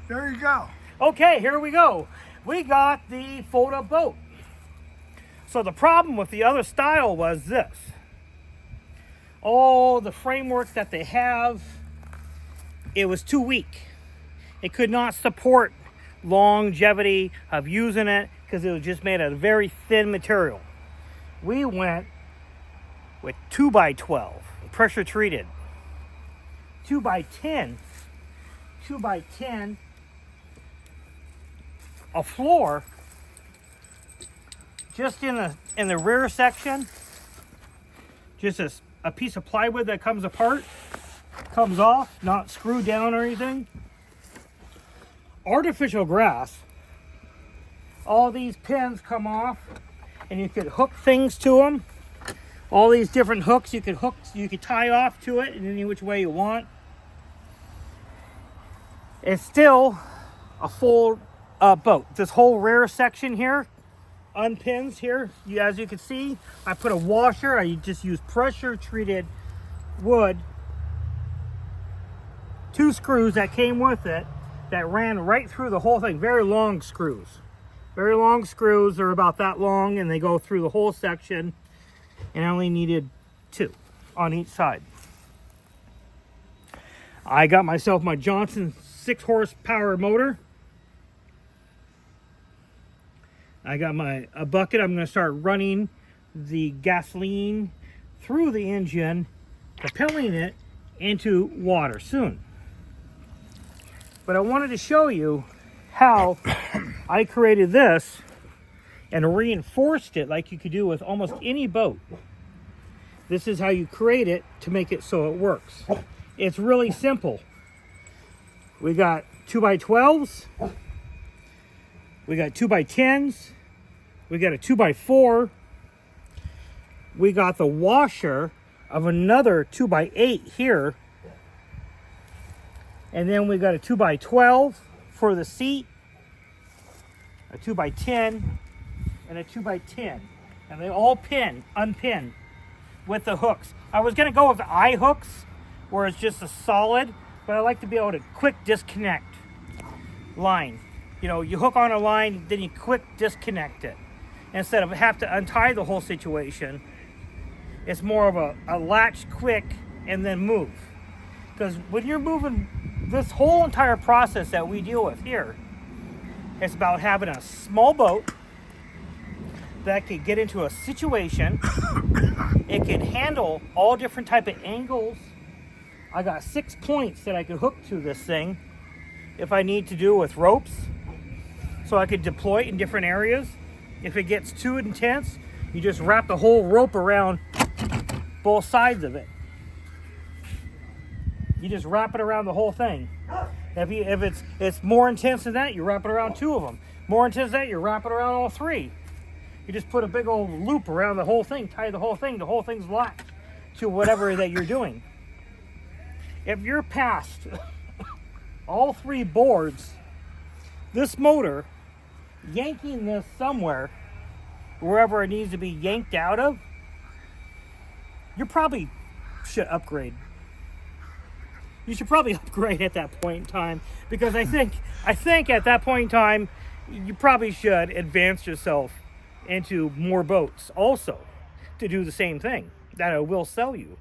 There you go. Okay, here we go. We got the fold-up boat. So the problem with the other style was this. All the framework that they have, it was too weak. It could not support longevity of using it because it was just made out of very thin material. We went with 2x12, pressure treated. 2x10, a floor just in the rear section, just a piece of plywood that comes apart, comes off, not screwed down or anything. Artificial grass. All these pins come off, and you could hook things to them. All these different hooks you could tie off to it in any which way you want. It's still a full boat. This whole rear section here unpins here. As you can see, I put a washer. I just used pressure treated wood. 2 screws that came with it that ran right through the whole thing. Very long screws. Very long screws. They're about that long, and they go through the whole section. And I only needed 2 on each side. I got myself my Johnson 6 horsepower motor. I got a bucket. I'm going to start running the gasoline through the engine, propelling it into water soon. But I wanted to show you how I created this and reinforced it like you could do with almost any boat. This is how you create it to make it so it works. It's really simple. We got 2x12s. We got 2x10s. We got a 2x4. We got the washer of another 2x8 here. And then we got a 2x12 for the seat, a 2x10, and a 2x10. And they all unpin with the hooks. I was going to go with the eye hooks, where it's just a solid, but I like to be able to quick disconnect line. You know, you hook on a line, then you quick disconnect it. Instead of have to untie the whole situation, it's more of a latch quick and then move. Because when you're moving, this whole entire process that we deal with here, it's about having a small boat that can get into a situation. It can handle all different type of angles. I got 6 points that I could hook to this thing if I need to do with ropes, so I could deploy it in different areas. If it gets too intense, you just wrap the whole rope around both sides of it. You just wrap it around the whole thing. If it's more intense than that, you wrap it around 2 of them. More intense than that, you wrap it around all 3. You just put a big old loop around the whole thing, tie the whole thing's locked to whatever that you're doing. If you're past all 3 boards, this motor, yanking this somewhere, wherever it needs to be yanked out of, you probably should upgrade. You should probably upgrade at that point in time, because I think at that point in time, you probably should advance yourself into more boats also to do the same thing that I will sell you.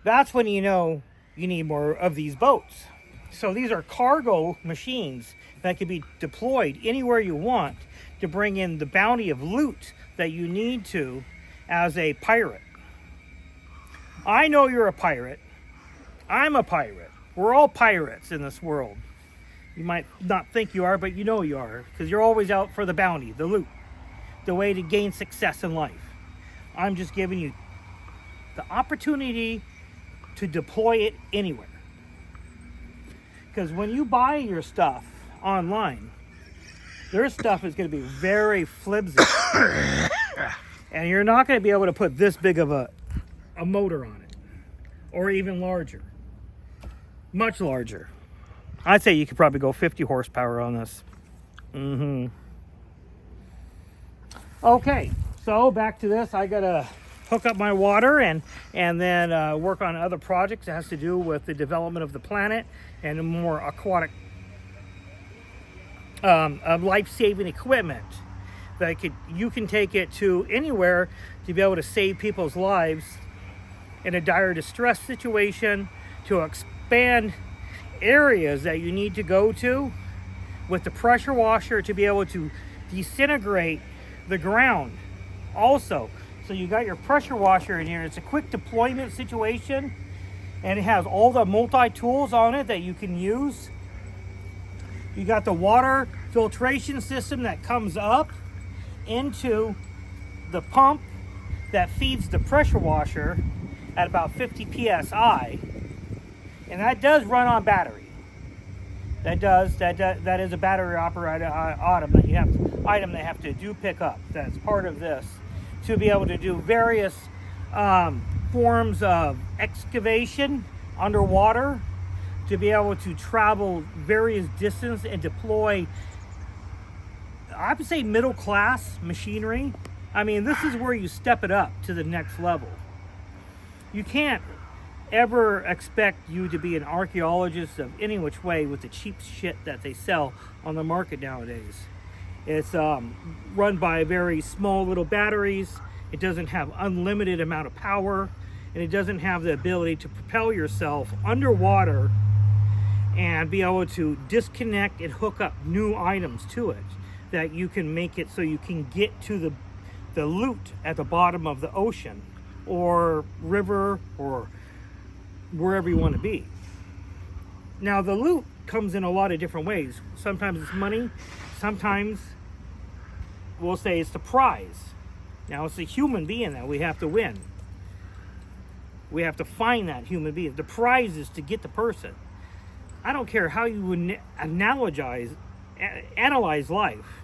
That's when you know you need more of these boats. So these are cargo machines that can be deployed anywhere you want to bring in the bounty of loot that you need to as a pirate. I know you're a pirate. I'm a pirate. We're all pirates in this world. You might not think you are, but you know you are, because you're always out for the bounty, the loot, the way to gain success in life. I'm just giving you the opportunity to deploy it anywhere. Because when you buy your stuff online, their stuff is going to be very flimsy. And you're not going to be able to put this big of a motor on it. Or even larger. Much larger. I'd say you could probably go 50 horsepower on this. Okay, so back to this. I got a hook up my water and then work on other projects that has to do with the development of the planet and more aquatic life-saving equipment that you can take it to anywhere to be able to save people's lives in a dire distress situation, to expand areas that you need to go to with the pressure washer to be able to disintegrate the ground also. So you got your pressure washer in here. It's a quick deployment situation, and it has all the multi-tools on it that you can use. You got the water filtration system that comes up into the pump that feeds the pressure washer at about 50 psi, and that does run on battery. That is a battery operated item that you have to pick up. That's part of this to be able to do various forms of excavation underwater, to be able to travel various distance and deploy, I would say, middle class machinery. I mean, this is where you step it up to the next level. You can't ever expect you to be an archaeologist of any which way with the cheap shit that they sell on the market nowadays. It's run by very small little batteries. It doesn't have unlimited amount of power, and it doesn't have the ability to propel yourself underwater and be able to disconnect and hook up new items to it that you can make it so you can get to the loot at the bottom of the ocean or river or wherever you want to be. Now, the loot comes in a lot of different ways. Sometimes it's money, sometimes we'll say it's the prize. Now, it's a human being that we have to win. We have to find that human being. The prize is to get the person. I don't care how you would analyze life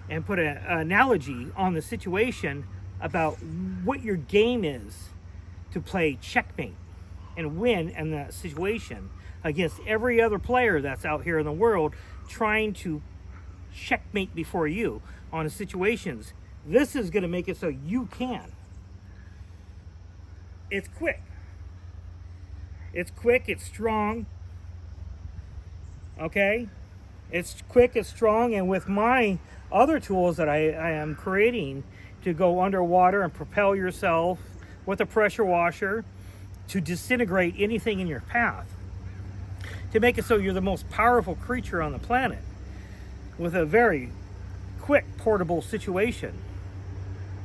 and put an analogy on the situation about what your game is to play checkmate and win in that situation against every other player that's out here in the world trying to checkmate before you on situations. This is going to make it so you can. It's quick. It's quick, it's strong. Okay? It's quick, it's strong, and with my other tools that I am creating to go underwater and propel yourself with a pressure washer to disintegrate anything in your path, to make it so you're the most powerful creature on the planet with a very quick portable situation.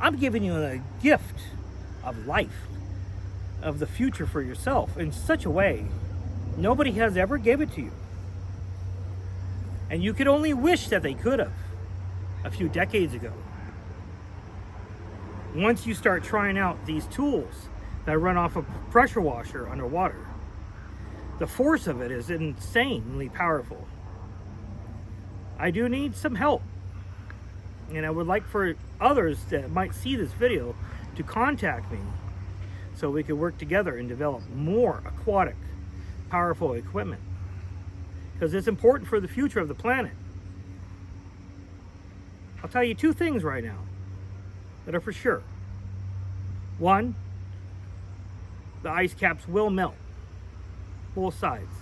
I'm giving you a gift of life, of the future for yourself in such a way nobody has ever given it to you. And you could only wish that they could have a few decades ago. Once you start trying out these tools that run off a pressure washer underwater, the force of it is insanely powerful. I do need some help, and I would like for others that might see this video to contact me so we can work together and develop more aquatic, powerful equipment, because it's important for the future of the planet. I'll tell you two things right now that are for sure. One, the ice caps will melt, both sides.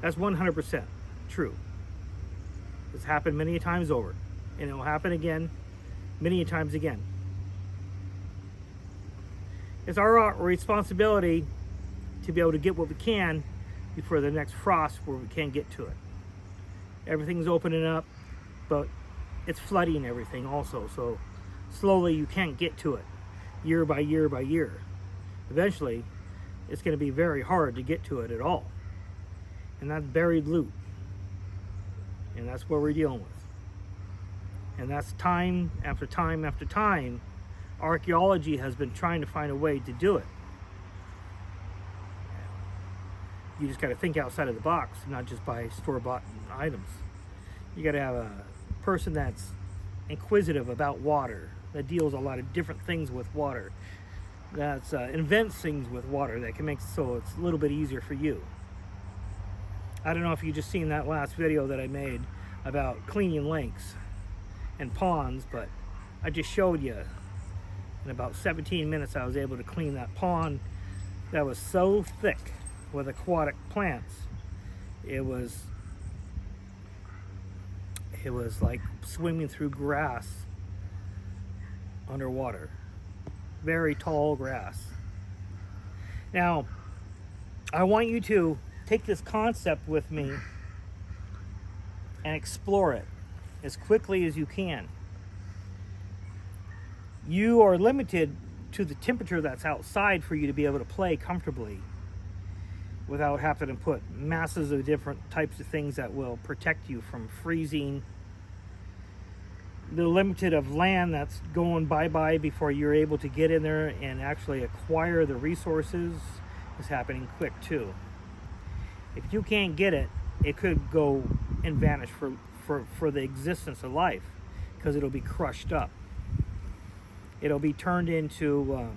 That's 100% true. It's happened many times over, and it will happen again many times again. It's our responsibility to be able to get what we can before the next frost where we can't get to it. Everything's opening up, but it's flooding everything also, so slowly you can't get to it year by year by year. Eventually, it's going to be very hard to get to it at all. And that's buried loot. And that's what we're dealing with. And that's time after time after time, archaeology has been trying to find a way to do it. You just got to think outside of the box, not just buy store-bought items. You got to have a person that's inquisitive about water, that deals a lot of different things with water, that invents things with water that can make it so it's a little bit easier for you. I don't know if you just seen that last video that I made about cleaning lakes and ponds, but I just showed you In about 17 minutes, I was able to clean that pond that was so thick with aquatic plants. It was like swimming through grass underwater. Very tall grass. Now, I want you to take this concept with me and explore it as quickly as you can. You are limited to the temperature that's outside for you to be able to play comfortably without having to put masses of different types of things that will protect you from freezing. The limited of land that's going bye-bye before you're able to get in there and actually acquire the resources is happening quick too. If you can't get it, it could go and vanish for the existence of life, because it'll be crushed up. It'll be turned into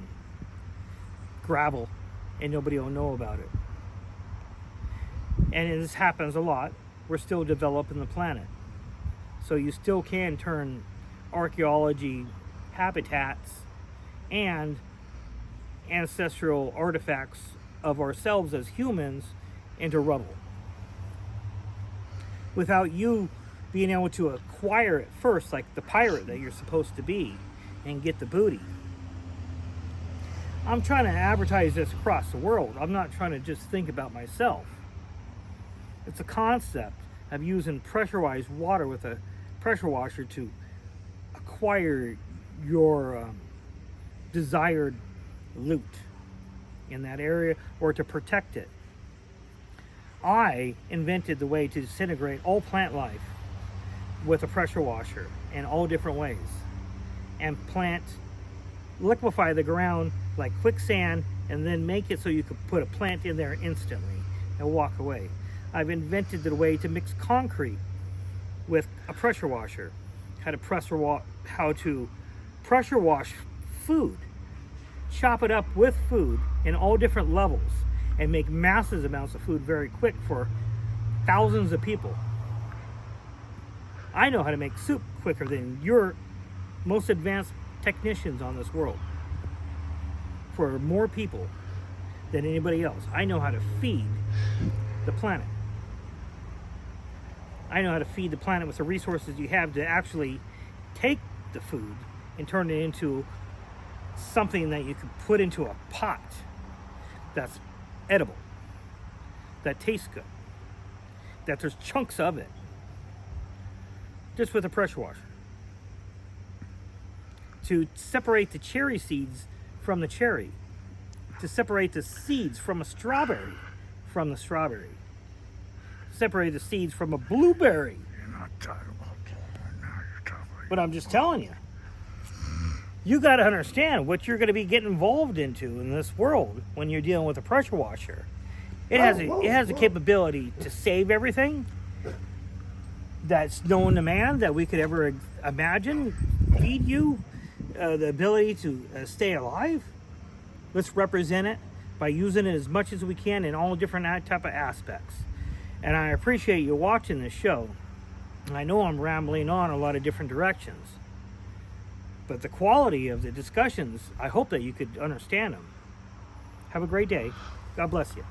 gravel, and nobody will know about it. And this happens a lot. We're still developing the planet. So you still can turn archaeology habitats and ancestral artifacts of ourselves as humans into rubble, without you being able to acquire it first, like the pirate that you're supposed to be, and get the booty. I'm trying to advertise this across the world. I'm not trying to just think about myself. It's a concept of using pressurized water with a pressure washer to acquire your desired loot in that area, or to protect it. I invented the way to disintegrate all plant life with a pressure washer in all different ways, and liquefy the ground like quicksand, and then make it so you could put a plant in there instantly and walk away. I've invented the way to mix concrete with a pressure washer, how to pressure wash food, chop it up with food in all different levels, and make massive amounts of food very quick for thousands of people. I know how to make soup quicker than your most advanced technicians on this world, for more people than anybody else. I know how to feed the planet. I know how to feed the planet with the resources you have to actually take the food and turn it into something that you can put into a pot that's edible, that tastes good, that there's chunks of it, just with a pressure washer. To separate the cherry seeds from the cherry, to separate the seeds from a strawberry from the strawberry, separate the seeds from a blueberry. You're not talking about that. Now you're talking about. But I'm just telling you, you got to understand what you're going to be getting involved into in this world when you're dealing with a pressure washer. It has the capability to save everything that's known to man that we could ever imagine, feed you, the ability to stay alive. Let's represent it by using it as much as we can in all different type of aspects. And I appreciate you watching this show. I know I'm rambling on a lot of different directions, but the quality of the discussions, I hope that you could understand them. Have a great day. God bless you.